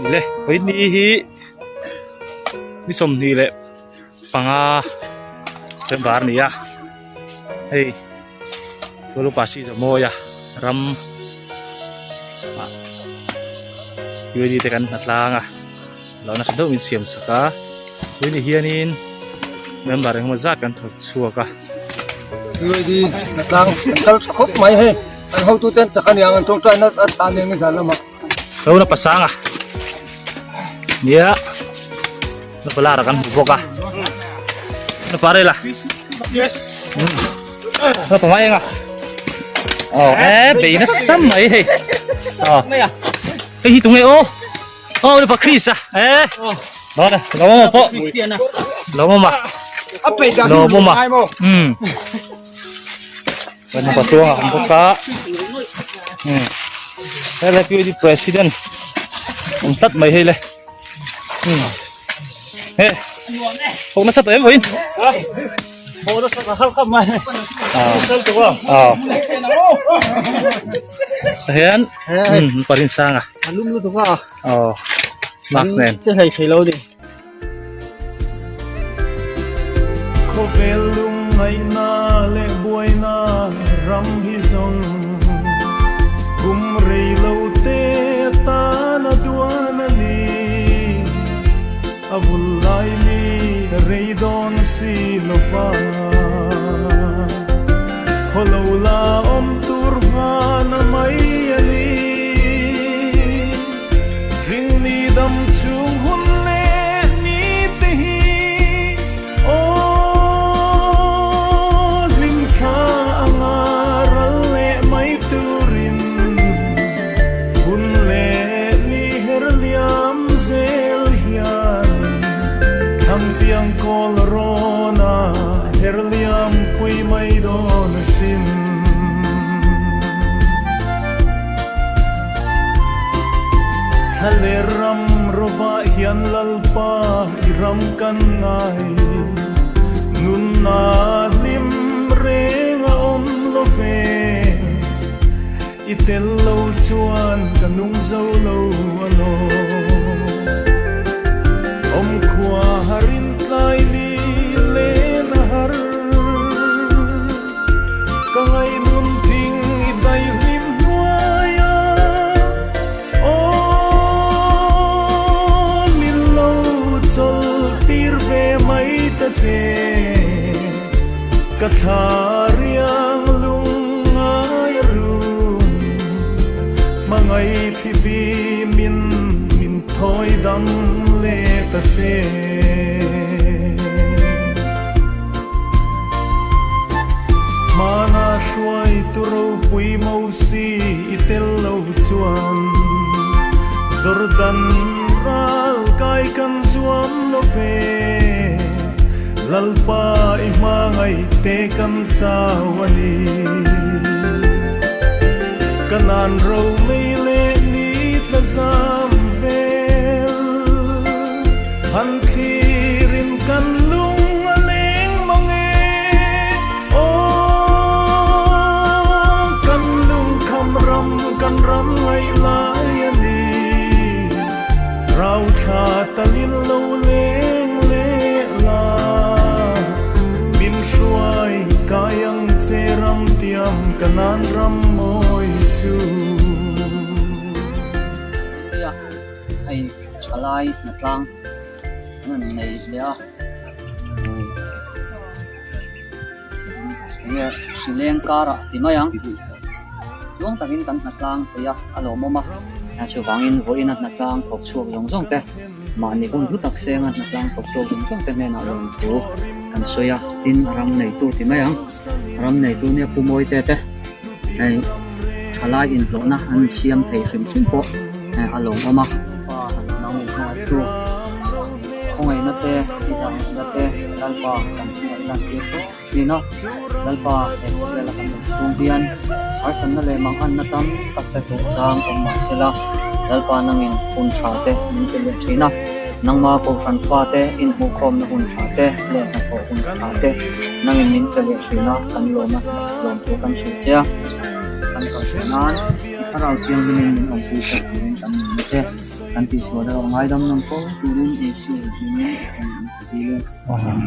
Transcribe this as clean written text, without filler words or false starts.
le oi ni hi ni som ni le panga September ni ya hei tulu pasi mo ya ram yui di tekan natlanga law na kado min siam saka yui ni hianin member yang mazat kan thot chuaka yui di natlang kal khop mai he an ho tu ten sakan yang an thok na at taning ni salama law na pasanga nia na pala kan buka na pare la yes na pamay nga oh binas samay he oh cái hitung này ô ô nó Chris à đó này lo mo po lo mo màวันนี้ประท้วงอ่ะผมก็แล้วแล้วพี่ประธานผมตัดไม่ให้เลยเฮ้พวกนั้นสัตว์เอ็มวินโอ้รถสักเข้ามาเข้าตัวเห็นปริญญาอ่ะลุ่มลุ่มตัวอ๋อมาร์คเนนจะให้ใครเล่าดิโคเปลุงไงนาเลบวยนารัมฮิซงกุมเรยโลเตตาลดวานานีอวุลไลนีเรยดอนซีโลปาโคโลลาอมตุรฮานาไมยานีฟิงนีดัมชุงหุนเลนีเตฮีโอลิมคาอังอารัลเลไมตูรินหุนเลนีเฮรเลียมเซลฮิยันคำเตียงโคลโรนาเฮรเลียมปุยไม่โดนสินทะเลรำรบะเฮียนลัลปาอิรำกันไงนุนนาลิมเรงอมโลเวอิเตลโลชวนกันนุงเจ้าโลอโลอมขวาหรินไลลีเลนหรกังไงนุนทิ้งอิไดลิมหัวยาโอมิโลจลตีร์เวไม่ตะเจกะทาเรียงลุงไงรุงมาไงที่วีมินถอยดังเลตะเจมานาช่วยตุเราปุยมูซีอิเตลโลจวนจอร์แดนรัลกายกันสวมโลเวลัลปาอิมาไงเตกันจาวนีกันนานเราไม่เลนิดละซามเวลหันคีริมกันลุงอเลงมังเอโอกันลุงคำรำกันรำไงลายนีเราชาตะลินโลเลงเลลาบินช่วยกายังเจรำเตียมกันนานรำมอยจูไอ้ชะลายนักลางนั่นในเลี้ยเนี่ยสิเลี้ยงการะที่มายังช่วงตะกินกันนักลางไปยักอารมณ์มาช่วงฟังอินโวยนักลางถกช่วงยงส่งแต่มาในคนรู้ตักเสียงนักลางถกช่วงยงส่งแต่เนี่ยอารมณ์ถูกกันสวยดินรำในตู้ที่มายังรำในตู้เนี่ยผู้มวยแต่ไอ้ชะลายอินโลนะอันเชียมเทสิมโปอารมณ์มาน้องมาดูคงไอ้นั่นเตะที่ทำนั่นเตะดัลปากันนั่นเตะนี่เนาะดัลปาเอกเวลากันตรงเบียนอาศัยนั่นเลยมังอันนั่นตั้มตัดแต่ตัวจางของมาเสลาดัลปานั่งอินคุณชาเตะนี่เป็นเรื่องที่น่ะนั่งมาพบกันฟ้าเตะอินมุขอมนั่งคุณชาเตะเล่นนั่งพบคุณชาเตะนั่งอินมินเป็นเรื่องที่น่ะกันลมนะลมตัวกันสุดเจ้ากันก็สวยนั้น harau tiang din ang puso din kami nite kanti suara ngai dam nang ko turun isu ini ang